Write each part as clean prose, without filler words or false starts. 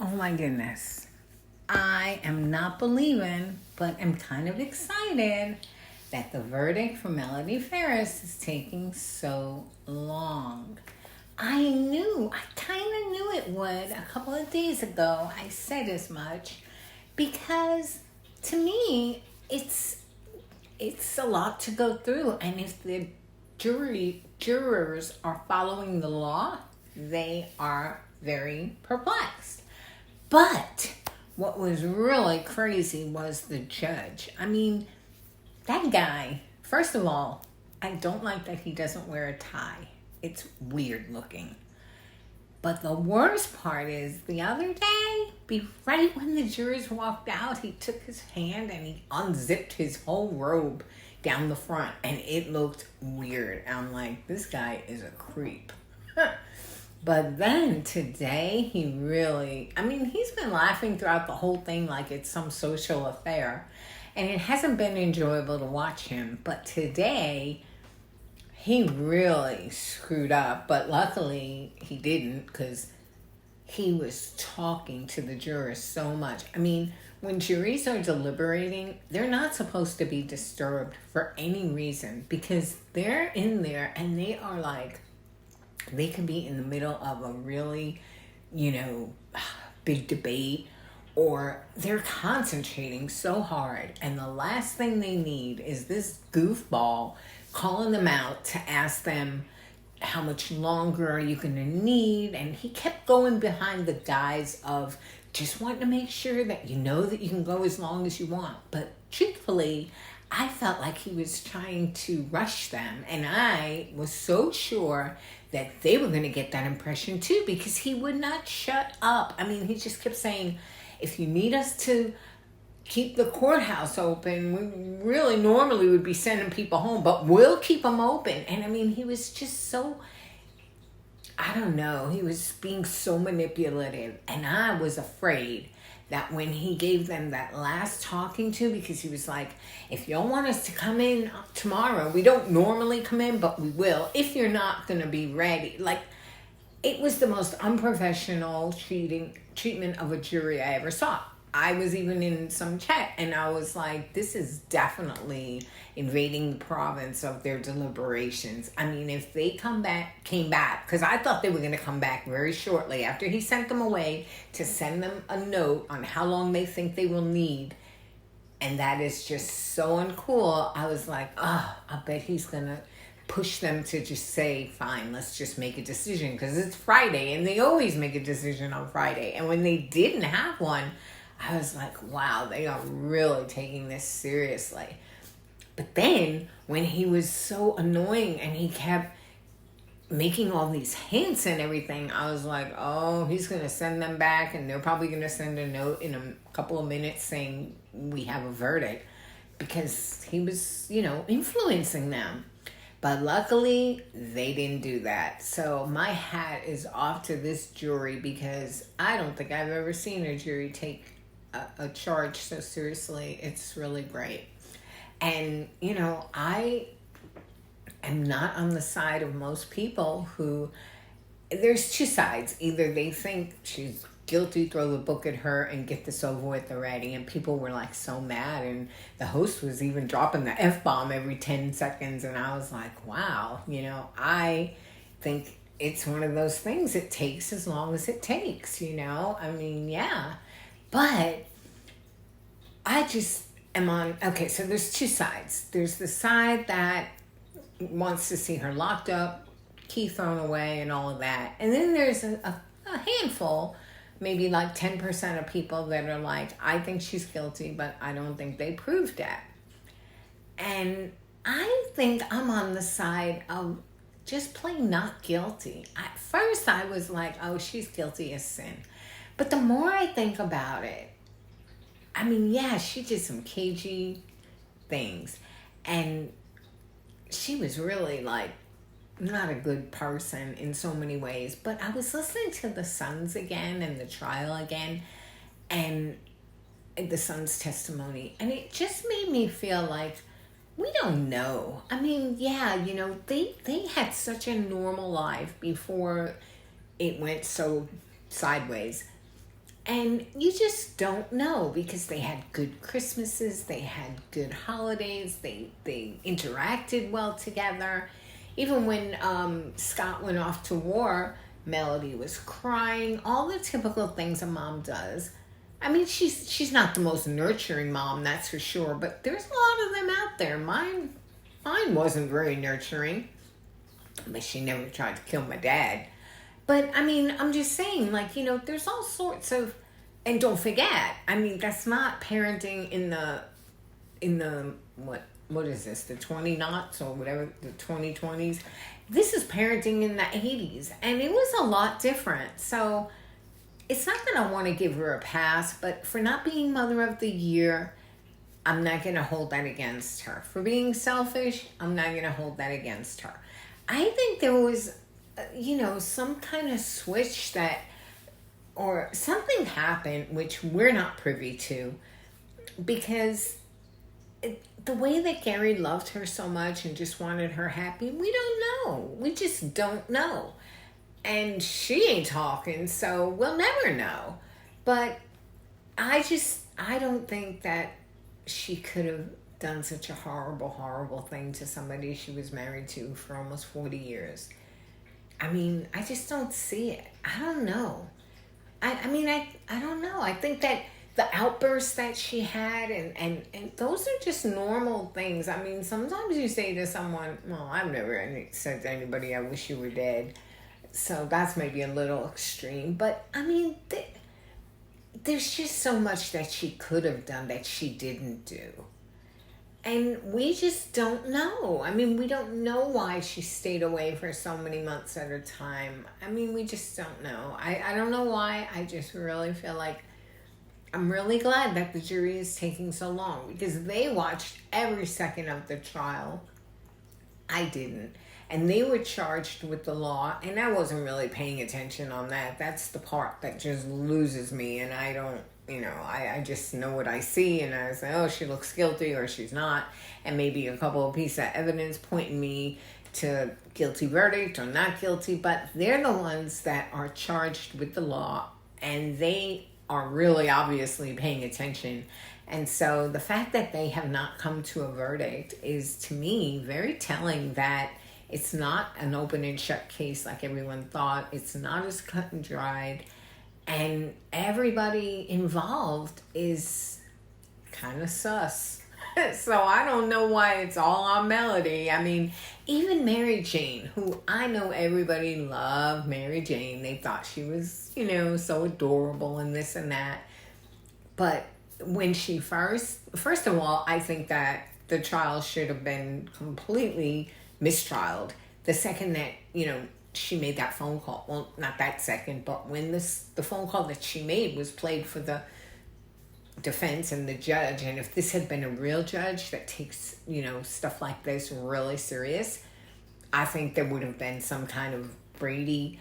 Oh my goodness. I am not believing, but I'm kind of excited that the verdict for Melody Farris is taking so long. I kind of knew it would a couple of days ago. I said as much because to me, it's a lot to go through. And if the jurors are following the law, they are very perplexed. But what was really crazy was the judge. I mean, that guy, first of all, I don't like that he doesn't wear a tie. It's weird looking. But the worst part is the other day, right when the jurors walked out, he took his hand and he unzipped his whole robe down the front. And it looked weird. I'm like, this guy is a creep. But then today, he's been laughing throughout the whole thing like it's some social affair. And it hasn't been enjoyable to watch him. But today, he really screwed up. But luckily, he didn't because he was talking to the jurors so much. I mean, when juries are deliberating, they're not supposed to be disturbed for any reason because they're in there and they are like, they can be in the middle of a really, big debate, or they're concentrating so hard. And the last thing they need is this goofball calling them out to ask them how much longer are you going to need. And he kept going behind the guise of just wanting to make sure that you know that you can go as long as you want. But truthfully, I felt like he was trying to rush them. And I was so sure that they were going to get that impression too, because he would not shut up. I mean, he just kept saying, if you need us to keep the courthouse open, we really normally would be sending people home, but we'll keep them open. And I mean, he was just so, I don't know, he was being so manipulative. And I was afraid that when he gave them that last talking to, because he was like, if y'all want us to come in tomorrow, we don't normally come in, but we will, if you're not going to be ready. Like, it was the most unprofessional treatment of a jury I ever saw. I was even in some chat and I was like, this is definitely invading the province of their deliberations. I mean, if they came back, because I thought they were going to come back very shortly after he sent them away to send them a note on how long they think they will need. And that is just so uncool. I was like, I bet he's going to push them to just say, fine, let's just make a decision, because it's Friday and they always make a decision on Friday. And when they didn't have one, I was like, wow, they are really taking this seriously. But then when he was so annoying and he kept making all these hints and everything, I was like, oh, he's going to send them back and they're probably going to send a note in a couple of minutes saying we have a verdict, because he was, influencing them. But luckily, they didn't do that. So my hat is off to this jury, because I don't think I've ever seen a jury take a charge so seriously. It's really great. And, I am not on the side of most people who, there's two sides. Either they think she's guilty, throw the book at her and get this over with already. And people were like so mad. And the host was even dropping the F-bomb every 10 seconds. And I was like, wow, I think it's one of those things. It takes as long as it takes, I mean, yeah. But I just am on, okay, so there's two sides. There's the side that wants to see her locked up, key thrown away, and all of that. And then there's a handful, maybe like 10% of people that are like, I think she's guilty, but I don't think they proved that. And I think I'm on the side of just plain not guilty. At first I was like, oh, she's guilty as sin. But the more I think about it, I mean, yeah, she did some cagey things. And she was really like not a good person in so many ways. But I was listening to the Sons again and the trial again and the Sons' testimony. And it just made me feel like we don't know. I mean, yeah, they had such a normal life before it went so sideways. And you just don't know, because they had good Christmases, they had good holidays, they interacted well together. Even when Scott went off to war, Melody was crying, all the typical things a mom does. I mean, she's not the most nurturing mom, that's for sure, but there's a lot of them out there. Mine wasn't very nurturing, but she never tried to kill my dad. But I mean, I'm just saying, like, there's all sorts of, and don't forget, I mean, that's not parenting in the what is this, the 20 knots or whatever, the 2020s. This is parenting in the 80s, and it was a lot different. So it's not that I want to give her a pass, but for not being Mother of the Year, I'm not going to hold that against her. For being selfish, I'm not going to hold that against her. I think there was, some kind of switch or something happened, which we're not privy to, because the way that Gary loved her so much and just wanted her happy, we don't know. We just don't know. And she ain't talking, so we'll never know. But I don't think that she could have done such a horrible, horrible thing to somebody she was married to for almost 40 years. I mean, I just don't see it. I don't know. I mean, I don't know. I think that the outbursts that she had, and those are just normal things. I mean, sometimes you say to someone, well, I've never said to anybody, I wish you were dead. So that's maybe a little extreme. But, I mean, there's just so much that she could have done that she didn't do. And we just don't know. I mean, we don't know why she stayed away for so many months at a time. I mean, we just don't know. I don't know why. I just really feel like I'm really glad that the jury is taking so long, because they watched every second of the trial. I didn't. And they were charged with the law, and I wasn't really paying attention on that. That's the part that just loses me, and I don't, I just know what I see, and I say, oh, she looks guilty or she's not, and maybe a couple of pieces of evidence pointing me to guilty verdict or not guilty, but they're the ones that are charged with the law, and they are really obviously paying attention. And so the fact that they have not come to a verdict is, to me, very telling that it's not an open and shut case like everyone thought. It's not as cut and dried. And everybody involved is kind of sus. So I don't know why it's all on Melody. I mean, even Mary Jane, who I know everybody loved Mary Jane. They thought she was, so adorable and this and that. But when she first of all, I think that the trial should have been completely mistrialed. The second that, she made that phone call, well, not that second, but when the phone call that she made was played for the defense and the judge, and if this had been a real judge that takes, stuff like this really serious, I think there would have been some kind of Brady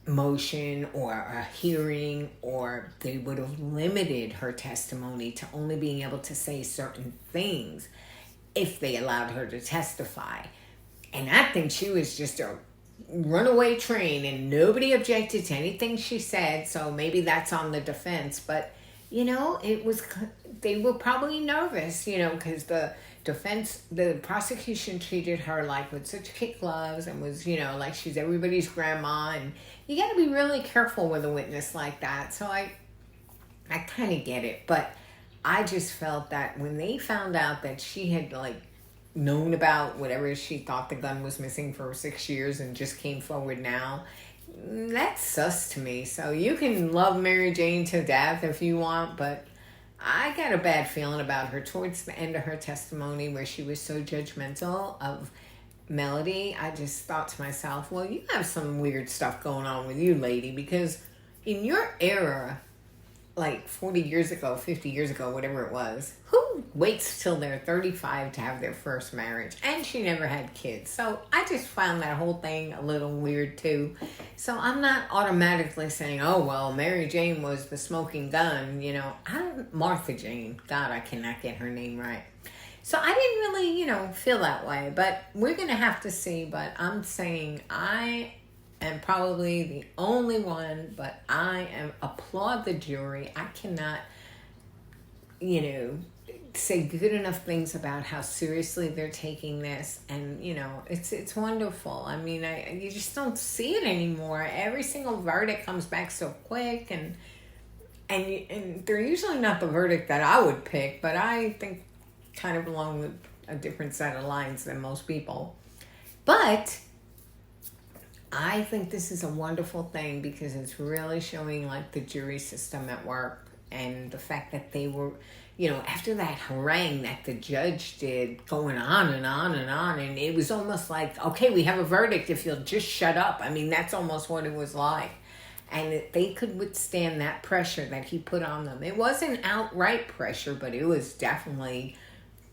motion or a hearing, or they would have limited her testimony to only being able to say certain things if they allowed her to testify. And I think she was just a runaway train, and nobody objected to anything she said, so maybe that's on the defense. But they were probably nervous, because the prosecution treated her like with such kid gloves, and was, like she's everybody's grandma, and you got to be really careful with a witness like that. So I kind of get it, but I just felt that when they found out that she had known about whatever she thought the gun was missing for 6 years and just came forward now, that's sus to me. So you can love Mary Jane to death if you want, but I got a bad feeling about her towards the end of her testimony, where she was so judgmental of Melody. I just thought to myself, well, you have some weird stuff going on with you, lady, because in your era, like 40 years ago, 50 years ago, whatever it was, who waits till they're 35 to have their first marriage? And she never had kids. So I just found that whole thing a little weird too. So I'm not automatically saying, oh, well, Mary Jane was the smoking gun, Martha Jane. God, I cannot get her name right. So I didn't really, feel that way. But we're going to have to see. But I'm saying I and probably the only one, but I applaud the jury. I cannot, say good enough things about how seriously they're taking this, and it's wonderful. I mean, you just don't see it anymore. Every single verdict comes back so quick, and they're usually not the verdict that I would pick, but I think kind of along a different set of lines than most people. But I think this is a wonderful thing because it's really showing like the jury system at work, and the fact that they were, after that harangue that the judge did, going on and on and on, and it was almost like, okay, we have a verdict if you'll just shut up. I mean, that's almost what it was like. And they could withstand that pressure that he put on them. It wasn't outright pressure, but it was definitely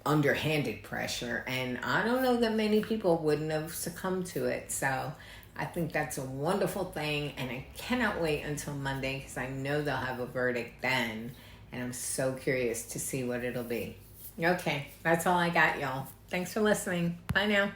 underhanded pressure. And I don't know that many people wouldn't have succumbed to it. So I think that's a wonderful thing. And I cannot wait until Monday because I know they'll have a verdict then. And I'm so curious to see what it'll be. Okay, that's all I got, y'all. Thanks for listening. Bye now.